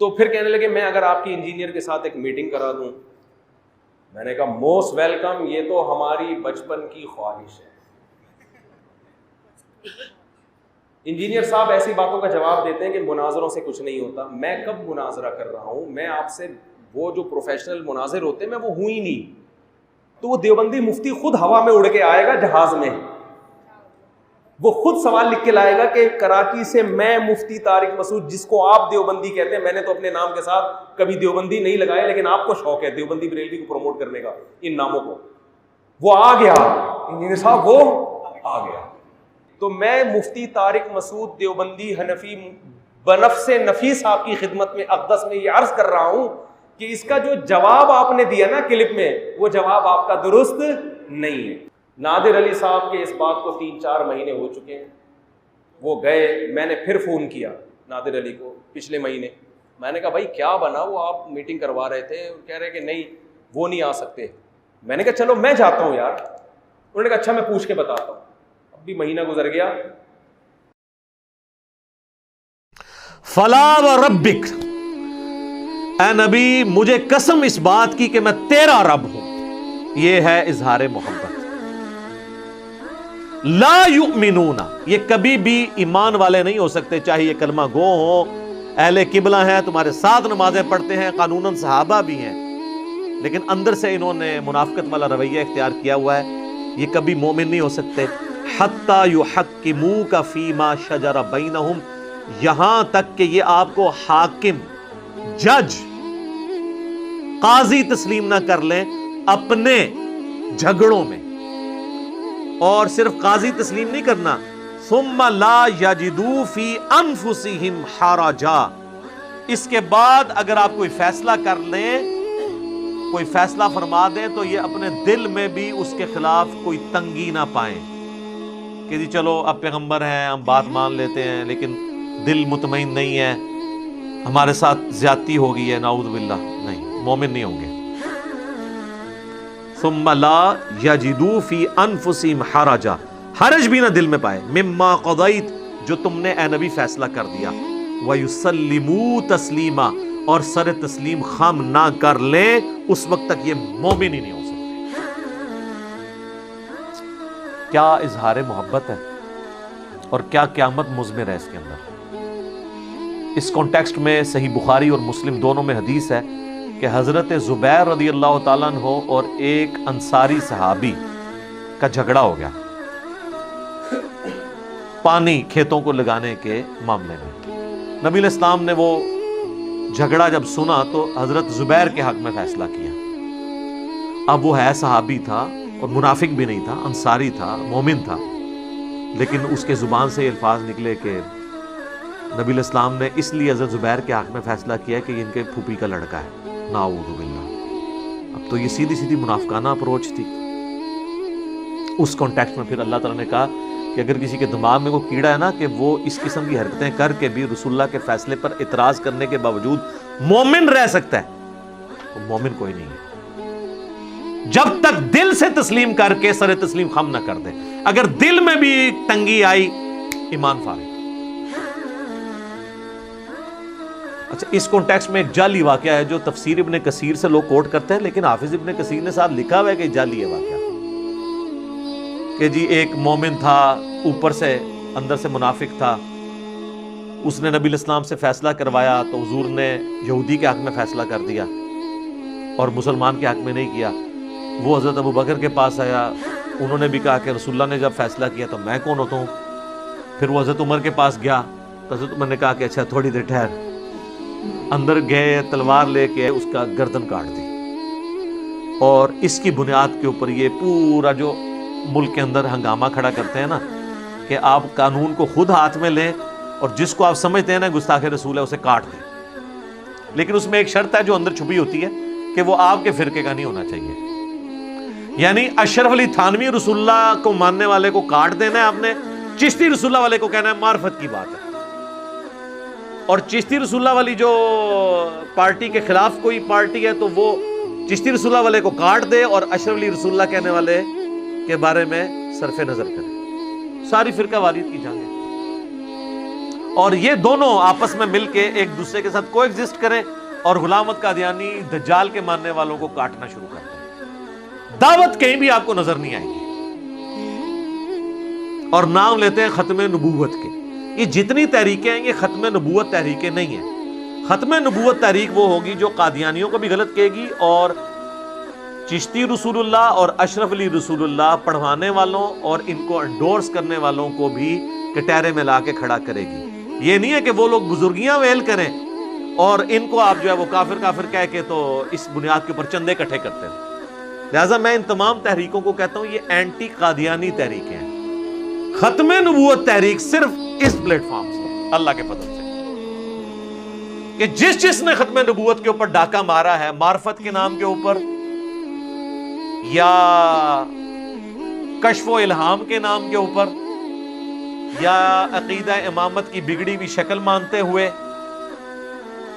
تو پھر کہنے لگے میں اگر آپ کی انجینئر کے ساتھ ایک میٹنگ کرا دوں. میں نے کہا موسٹ ویلکم, یہ تو ہماری بچپن کی خواہش ہے. انجینئر صاحب ایسی باتوں کا جواب دیتے ہیں کہ مناظروں سے کچھ نہیں ہوتا. میں کب مناظرہ کر رہا ہوں؟ میں آپ سے وہ جو پروفیشنل مناظر ہوتے ہیں میں وہ ہوں ہی نہیں. تو وہ دیوبندی مفتی خود ہوا میں اڑ کے آئے گا جہاز میں, وہ خود سوال لکھ کے لائے گا کہ کراچی سے میں مفتی طارق مسعود, جس کو آپ دیوبندی کہتے ہیں, میں نے تو اپنے نام کے ساتھ کبھی دیوبندی نہیں لگایا, لیکن آپ کو شوق ہے دیوبندی بریلوی کو پروموٹ کرنے کا ان ناموں کو. وہ آ گیا انجینئر صاحب, وہ آ گیا. تو میں مفتی طارق مسعود دیوبندی حنفی بنفس نفیس آپ کی خدمت میں اقدس میں یہ عرض کر رہا ہوں کہ اس کا جو جواب آپ نے دیا نا کلپ میں, وہ جواب آپ کا درست نہیں ہے. نادر علی صاحب کے اس بات کو 3-4 مہینے ہو چکے ہیں. وہ گئے, میں نے پھر فون کیا نادر علی کو پچھلے مہینے. میں نے کہا بھائی کیا بنا, وہ آپ میٹنگ کروا رہے تھے, کہہ رہے کہ نہیں وہ نہیں آ سکتے. میں نے کہا چلو میں جاتا ہوں یار. انہوں نے کہا اچھا میں پوچھ کے بتاتا ہوں. اب بھی مہینہ گزر گیا. فلا وربک, اے نبی مجھے قسم اس بات کی کہ میں تیرا رب ہوں. یہ ہے اظہار محبت. لا یؤمنون, یہ کبھی بھی ایمان والے نہیں ہو سکتے, چاہے یہ کلمہ گو ہو, اہل قبلہ ہیں, تمہارے ساتھ نمازیں پڑھتے ہیں, قانوناً صحابہ بھی ہیں, لیکن اندر سے انہوں نے منافقت والا رویہ اختیار کیا ہوا ہے. یہ کبھی مومن نہیں ہو سکتے. حتی یحکموک فیما شجر بینہم, یہاں تک کہ یہ آپ کو حاکم, جج, قاضی تسلیم نہ کر لیں اپنے جھگڑوں میں. اور صرف قاضی تسلیم نہیں کرنا, ثم لا یجدوا فی انفسہم حرجا, اس کے بعد اگر آپ کوئی فیصلہ کر لیں, کوئی فیصلہ فرما دیں, تو یہ اپنے دل میں بھی اس کے خلاف کوئی تنگی نہ پائیں کہ جی چلو اب پیغمبر ہیں ہم بات مان لیتے ہیں, لیکن دل مطمئن نہیں ہے, ہمارے ساتھ زیادتی ہو گئی ہے, نعوذ باللہ. نہیں, مومن نہیں ہوں گے. ثم لا یجدوا فی انفسہم حرجا, حرج بھی نہ دل میں پائے, مما قضیت, جو تم نے اے نبی فیصلہ کر دیا, ویسلموا تسلیما, اور سر تسلیم خم نہ کر لیں, اس وقت تک یہ مومن ہی نہیں ہو سکتے. کیا اظہار محبت ہے اور کیا قیامت مضمر ہے اس کے اندر. اس کانٹیکسٹ میں صحیح بخاری اور مسلم دونوں میں حدیث ہے کہ حضرت زبیر رضی اللہ تعالیٰ عنہ اور ایک انصاری صحابی کا جھگڑا ہو گیا پانی کھیتوں کو لگانے کے معاملے میں. نبی علیہ السلام نے وہ جھگڑا جب سنا تو حضرت زبیر کے حق میں فیصلہ کیا. اب وہ ہے صحابی تھا اور منافق بھی نہیں تھا, انصاری تھا, مومن تھا, لیکن اس کے زبان سے یہ الفاظ نکلے کہ نبی علیہ السلام نے اس لیے حضرت زبیر کے حق میں فیصلہ کیا کہ یہ ان کے پھوپھی کا لڑکا ہے, نعوذ باللہ. اب تو یہ سیدھی سیدھی منافقانہ اپروچ تھی. اس کانٹیکسٹ میں پھر اللہ تعالیٰ نے کہا کہ اگر کسی کے دماغ میں کوئی کیڑا ہے نا کہ وہ اس قسم کی حرکتیں کر کے بھی رسول اللہ کے فیصلے پر اعتراض کرنے کے باوجود مومن رہ سکتا ہے, وہ مومن کوئی نہیں ہے جب تک دل سے تسلیم کر کے سر تسلیم خم نہ کر دے. اگر دل میں بھی تنگی آئی, ایمان فارغ. اچھا, اس کانٹیکسٹ میں ایک جعلی واقعہ ہے جو تفسیر ابن کثیر سے لوگ کوٹ کرتے ہیں, لیکن حافظ ابن کثیر نے ساتھ لکھا ہوا ہے کہ جعلی ہے واقعہ, کہ جی ایک مومن تھا, اوپر سے اندر سے منافق تھا, اس نے نبی علیہ السلام سے فیصلہ کروایا تو حضور نے یہودی کے حق میں فیصلہ کر دیا اور مسلمان کے حق میں نہیں کیا. وہ حضرت ابو بکر کے پاس آیا, انہوں نے بھی کہا کہ رسول اللہ نے جب فیصلہ کیا تو میں کون ہوتا ہوں. پھر وہ حضرت عمر کے پاس گیا تو حضرت عمر نے کہا کہ اچھا تھوڑی دیر ٹھہر. اندر گئے, تلوار لے کے اس کا گردن کاٹ دی, اور اس کی بنیاد کے اوپر یہ پورا جو ملک کے اندر ہنگامہ کھڑا کرتے ہیں نا کہ آپ قانون کو خود ہاتھ میں لیں اور جس کو آپ سمجھتے ہیں نا گستاخ رسول ہے اسے کاٹ دیں. لیکن اس میں ایک شرط ہے جو اندر چھپی ہوتی ہے کہ وہ آپ کے فرقے کا نہیں ہونا چاہیے. یعنی اشرف علی تھانوی رسول اللہ کو ماننے والے کو کاٹ دینا ہے آپ نے, چشتی رسول اللہ والے کو کہنا ہے معرفت کی بات ہے, اور چشتی رسول اللہ والی جو پارٹی کے خلاف کوئی پارٹی ہے تو وہ چشتی رسول اللہ والے کو کاٹ دے اور اشرف علی رسول اللہ کہنے والے کے بارے میں صرف نظر کرے. ساری فرقہ واریت کی جنگ ہے. اور یہ دونوں آپس میں مل کے ایک دوسرے کے ساتھ کو ایگزسٹ کریں اور غلام احمد قادیانی دجال کے ماننے والوں کو کاٹنا شروع کر دیں. دعوت کہیں بھی آپ کو نظر نہیں آئے گی. اور نام لیتے ہیں ختم نبوت کے. یہ جتنی تحریکیں ہیں یہ ختم نبوت تحریکیں نہیں ہیں. ختم نبوت تحریک وہ ہوگی جو قادیانیوں کو بھی غلط کہے گی اور چشتی رسول اللہ اور اشرف علی رسول اللہ پڑھوانے والوں اور ان کو انڈورس کرنے والوں کو بھی کٹہرے میں لا کے کھڑا کرے گی. یہ نہیں ہے کہ وہ لوگ بزرگیاں ویل کریں اور ان کو آپ جو ہے وہ کافر کافر کہہ کے تو اس بنیاد کے اوپر چندے اکٹھے کرتے ہیں. لہٰذا میں ان تمام تحریکوں کو کہتا ہوں یہ اینٹی قادیانی تحریکیں ہیں. ختم نبوت تحریک صرف اس پلیٹ فارم سے اللہ کے فضل سے کہ جس نے ختم نبوت کے اوپر ڈاکہ مارا ہے معرفت کے نام کے اوپر یا کشف و الہام کے نام کے اوپر یا عقیدہ امامت کی بگڑی ہوئی شکل مانتے ہوئے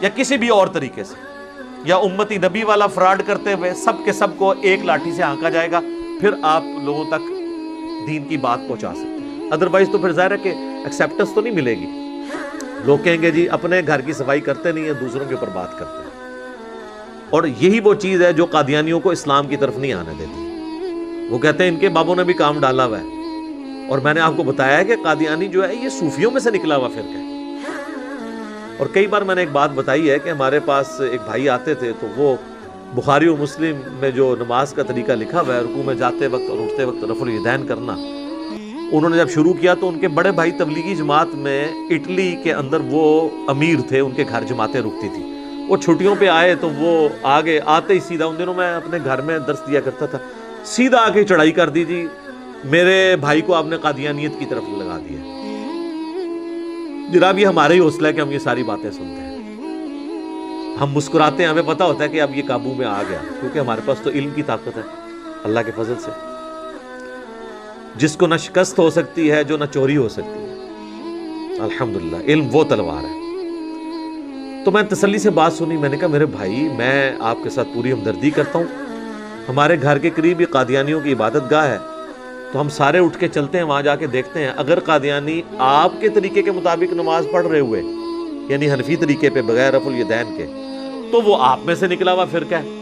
یا کسی بھی اور طریقے سے یا امتی نبی والا فراڈ کرتے ہوئے سب کے سب کو ایک لاٹھی سے ہانکا جائے گا. پھر آپ لوگوں تک دین کی بات پہنچا سکتے ہیں. ادروائز تو پھر ظاہر ہے کہ ایکسیپٹنس تو نہیں ملے گی. لوگ کہیں گے جی اپنے گھر کی صفائی کرتے نہیں ہیں دوسروں کے اوپر بات کرتے ہیں. اور یہی وہ چیز ہے جو قادیانیوں کو اسلام کی طرف نہیں آنے دیتی. وہ کہتے ہیں ان کے بابوں نے بھی کام ڈالا ہوا ہے. اور میں نے آپ کو بتایا ہے کہ قادیانی جو ہے یہ صوفیوں میں سے نکلا ہوا فرقہ ہے. اور کئی بار میں نے ایک بات بتائی ہے کہ ہمارے پاس ایک بھائی آتے تھے تو وہ بخاری و مسلم میں جو نماز کا طریقہ لکھا ہوا ہے رکوع میں جاتے وقت اور اٹھتے وقت رفع الیدین کرنا انہوں نے جب شروع کیا تو ان کے بڑے بھائی تبلیغی جماعت میں اٹلی کے اندر وہ امیر تھے. ان کے گھر جماعتیں رکتی تھی. وہ چھٹیوں پہ آئے تو وہ آگے آتے ہی سیدھا ان دنوں میں اپنے گھر میں درس دیا کرتا تھا سیدھا آ کے چڑھائی کر دی جی میرے بھائی کو آپ نے قادیانیت کی طرف لگا دیا. جناب یہ ہمارا ہی حوصلہ ہے کہ ہم یہ ساری باتیں سنتے ہیں. ہم مسکراتے ہیں ہمیں پتہ ہوتا ہے کہ اب یہ قابو میں آ گیا کیونکہ ہمارے پاس تو علم کی طاقت ہے اللہ کے فضل سے جس کو نہ شکست ہو سکتی ہے جو نہ چوری ہو سکتی ہے. الحمدللہ علم وہ تلوار ہے. تو میں تسلی سے بات سنی. میں نے کہا میرے بھائی میں آپ کے ساتھ پوری ہمدردی کرتا ہوں. ہمارے گھر کے قریب یہ قادیانیوں کی عبادت گاہ ہے تو ہم سارے اٹھ کے چلتے ہیں وہاں جا کے دیکھتے ہیں. اگر قادیانی آپ کے طریقے کے مطابق نماز پڑھ رہے ہوئے یعنی حنفی طریقے پہ بغیر رفع الیدین کے تو وہ آپ میں سے نکلا ہوا فرقہ ہے.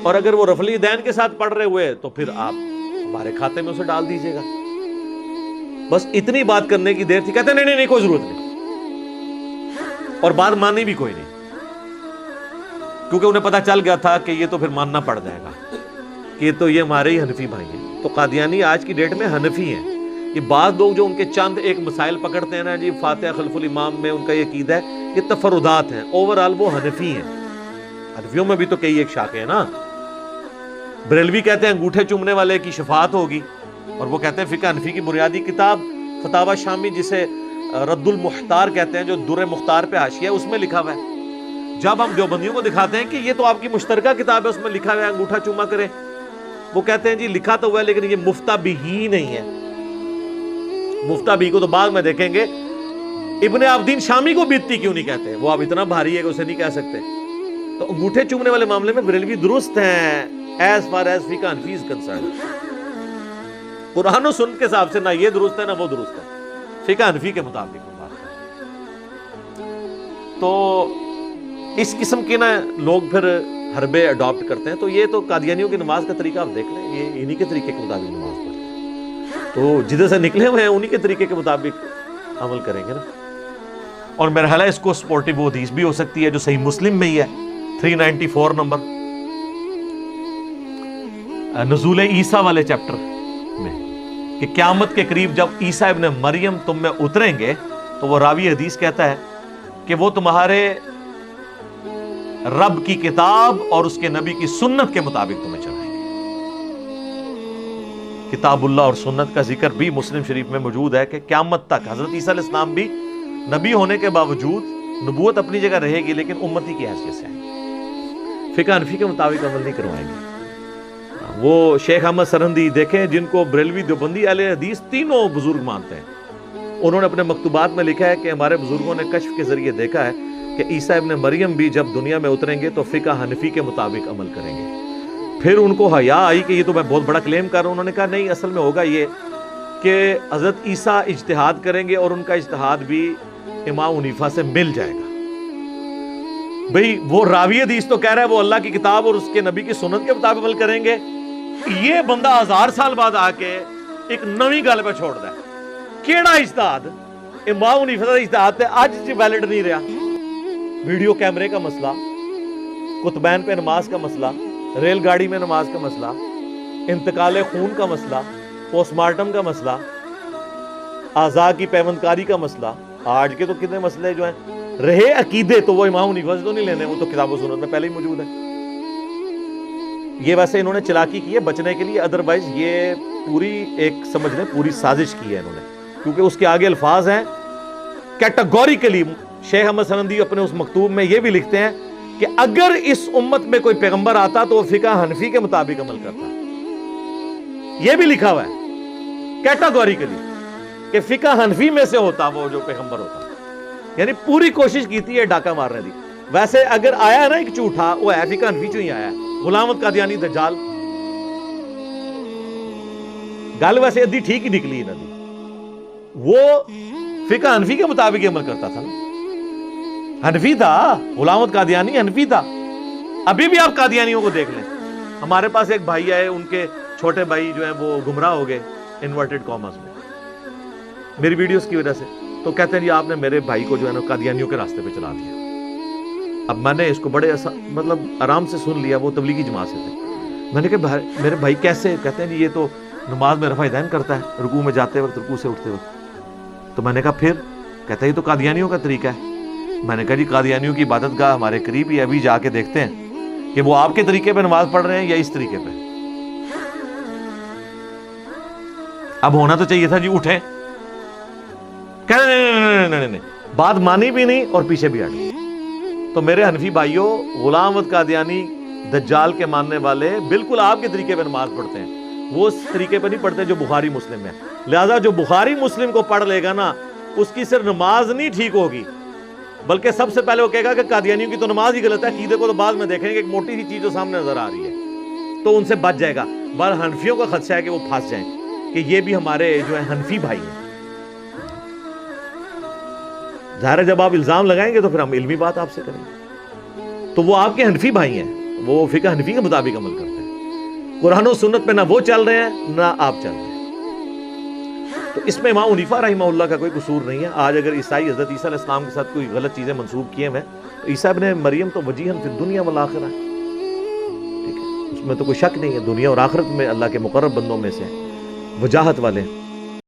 اور اگر وہ رفع الیدین کے ساتھ پڑھ رہے ہوئے تو پھر آپ ہمارے کھاتے میں اسے ڈال دیجیے گا. بس اتنی بات کرنے کی دیر تھی. کہتے ہیں نہیں کوئی ضرورت نہیں. اور بات مانی بھی کوئی نہیں کیونکہ انہیں پتا چل گیا تھا کہ یہ تو پھر ماننا پڑ جائے گا کہ تو یہ ہمارے ہی حنفی بھائی ہیں. تو قادیانی آج کی ڈیٹ میں حنفی ہیں. یہ بعض لوگ جو ان کے چند ایک مسائل پکڑتے ہیں نا جی فاتحہ خلف الامام میں ان کا یہ عقیدہ ہے یہ تفردات ہیں. اوورآل وہ حنفی ہیں. حنفیوں میں بھی تو کئی ایک شاخیں ہیں نا. بریلوی کہتے ہیں انگوٹھے چومنے والے کی شفاعت ہوگی اور وہ کہتے ہیں فقہ حنفی کی بنیادی کتاب فتاوی شامی جسے رد المختار کہتے ہیں جو در مختار پہ حاشیہ ہے اس میں لکھا ہوا ہے. جب ہم دیوبندیوں کو دکھاتے ہیں کہ یہ تو آپ کی مشترکہ کتاب ہے اس میں لکھا ہوا ہے انگوٹھا چوما کریں وہ کہتے ہیں جی لکھا تو ہوا ہے لیکن یہ مفتہ بھی ہی نہیں ہے. مفتہ بھی کو تو بعد میں دیکھیں گے ابن عابدین شامی کو بیتی کیوں نہیں کہتے. وہ اب اتنا بھاری ہے کہ اسے نہیں کہہ سکتے. تو انگوٹھے چومنے والے معاملے میں بریلوی درست ہیں ایز فار ایز فقہ حنفی از کنسرن. قرآن و سنت کے حساب سے نہ یہ درست ہے نہ وہ درست ہے. فقہ حنفی کے مطابق بات ہے. تو اس قسم کے نا لوگ پھر حربے اڈاپٹ کرتے ہیں. تو یہ تو قادیانیوں کی نماز کا طریقہ آپ دیکھ لیں یہ انہی کے طریقے کے مطابق نماز پڑھتے ہیں. تو جدھر سے نکلے ہوئے ہیں انہی کے طریقے کے مطابق عمل کریں گے نا. اور میرا خیال ہے اس کو سپورٹیو وہ حدیث بھی ہو سکتی ہے جو صحیح مسلم میں ہی ہے 394 نمبر نزول عیسیٰ والے چیپٹر میں کہ قیامت کے قریب جب عیسیٰ ابن مریم تم میں اتریں گے تو وہ راوی حدیث کہتا ہے کہ وہ تمہارے رب کی کتاب اور اس کے نبی کی سنت کے مطابق تمہیں چلائیں گے. کتاب اللہ اور سنت کا ذکر بھی مسلم شریف میں موجود ہے کہ قیامت تک حضرت عیسیٰ علیہ السلام بھی نبی ہونے کے باوجود نبوت اپنی جگہ رہے گی لیکن امتی کی حیثیت سے آئیں گے. فقہ حنفی کے مطابق عمل نہیں کروائیں گے. وہ شیخ احمد سرہندی دیکھیں جن کو بریلوی دیوبندی اہل حدیث تینوں بزرگ مانتے ہیں. انہوں نے اپنے مکتوبات میں لکھا ہے کہ ہمارے بزرگوں نے کشف کے ذریعے دیکھا ہے کہ عیسیٰ ابن مریم بھی جب دنیا میں اتریں گے تو فقہ حنفی کے مطابق عمل کریں گے. پھر ان کو حیا آئی کہ یہ تو میں بہت بڑا کلیم کر رہا ہوں. انہوں نے کہا نہیں اصل میں ہوگا یہ کہ حضرت عیسیٰ اجتہاد کریں گے اور ان کا اجتہاد بھی امام حنیفہ سے مل جائے گا. بھئی وہ راوی حدیث تو کہہ رہا ہے وہ اللہ کی کتاب اور اس کے نبی کی سنت کے مطابق عمل کریں گے. یہ بندہ 1000 سال بعد آ کے ایک نویں گل پہ چھوڑ دا ہے. کیڑا اجتہاد؟ امام حنیفہ کا اجتہاد تے اج ویلڈ نہیں رہا. ویڈیو کیمرے کا مسئلہ، کتبین پہ نماز کا مسئلہ، ریل گاڑی میں نماز کا مسئلہ، انتقال خون کا مسئلہ، پوسٹ مارٹم کا مسئلہ، اعضاء کی پیوند کاری کا مسئلہ. آج کے تو کتنے مسئلے جو ہیں رہے عقیدے تو وہ امام حنیفہ سے تو نہیں لینے، وہ تو کتاب و سنت میں پہلے ہی موجود ہے. یہ ویسے انہوں نے چلاکی کی ہے بچنے کے لیے، ادروائز یہ پوری ایک سمجھ لیں پوری سازش کی ہے انہوں نے، کیونکہ اس کے آگے الفاظ ہیں کیٹاگوریکلی. شیخ احمد سنندی اپنے اس مکتوب میں یہ بھی لکھتے ہیں کہ اگر اس امت میں کوئی پیغمبر آتا تو وہ فقہ حنفی کے مطابق عمل کرتا. یہ بھی لکھا ہوا ہے کیٹاگوریکلی کہ فقہ حنفی میں سے ہوتا وہ جو پیغمبر ہوتا. یعنی پوری کوشش کی تھی یہ ڈاکہ مارنے دی. ویسے اگر آیا نا ایک جھوٹا، وہ ہے فقہ حنفی چوں ہی آیا ہے، غلام احمد قادیانی دجال. گل ویسے ادھی ٹھیک ہی نکلی انہوں نے، وہ فقہ حنفی کے مطابق عمل کرتا تھا، حنفی تھا. غلام احمد قادیانی حنفی تھا. ابھی بھی آپ قادیانیوں کو دیکھ لیں. ہمارے پاس ایک بھائی آئے، ان کے چھوٹے بھائی جو ہیں وہ گمراہ ہو گئے انورٹڈ کاماز میں میری ویڈیوز کی وجہ سے. تو کہتے ہیں جی آپ نے میرے بھائی کو جو ہے نا قادیانیوں کے راستے پہ چلا دیا. اب میں نے اس کو بڑے مطلب آرام سے سن لیا، وہ تبلیغی جماعت سے تھے. میں نے کہا میرے بھائی کیسے؟ کہتے ہیں جی یہ تو نماز میں رفع دین کرتا ہے، رکوع میں جاتے وقت، رکوع سے اٹھتے وقت. تو میں نے کہا پھر؟ کہتا ہے یہ تو قادیانیوں کا طریقہ ہے. میں نے کہا جی قادیانیوں کی عبادت گاہ ہمارے قریب ہی، ابھی جا کے دیکھتے ہیں کہ وہ آپ کے طریقے پہ نماز پڑھ رہے ہیں یا اس طریقے پہ. اب ہونا تو چاہیے تھا جی اٹھیں. نہیں، بات مانی بھی نہیں اور پیچھے بھی ہٹ گئی. تو میرے حنفی بھائیوں، غلام احمد قادیانی دجال کے ماننے والے بالکل آپ کے طریقے پہ نماز پڑھتے ہیں، وہ اس طریقے پہ نہیں پڑھتے جو بخاری مسلم میں. لہذا جو بخاری مسلم کو پڑھ لے گا نا، اس کی صرف نماز نہیں ٹھیک ہوگی، بلکہ سب سے پہلے وہ کہے گا کہ قادیانیوں کی تو نماز ہی غلط ہے. عقیدے کو تو بعد میں دیکھیں گے، ایک موٹی سی چیز جو سامنے نظر آ رہی ہے تو ان سے بچ جائے گا. بہر حنفیوں کا خدشہ ہے کہ وہ پھنس جائیں کہ یہ بھی ہمارے جو ہے حنفی بھائی ہیں. ظاہر ہے جب آپ الزام لگائیں گے تو پھر ہم علمی بات آپ سے کریں گے. تو وہ آپ کے حنفی بھائی ہیں، وہ فقہ حنفی کے مطابق عمل کرتے ہیں. قرآن و سنت پہ نہ وہ چل رہے ہیں نہ آپ چل رہے ہیں. تو اس میں امام حنیفہ رحمہ اللہ کا کوئی قصور نہیں ہے. آج اگر عیسائی حضرت عیسیٰ علیہ السلام کے ساتھ کوئی غلط چیزیں منسوب کیے ہیں تو عیسیٰ ابن مریم تو وجیہاً فی الدنیا والآخرہ ہے، ٹھیک ہے، اس میں تو کوئی شک نہیں ہے. دنیا اور آخرت میں اللہ کے مقرب بندوں میں سے وجاہت والے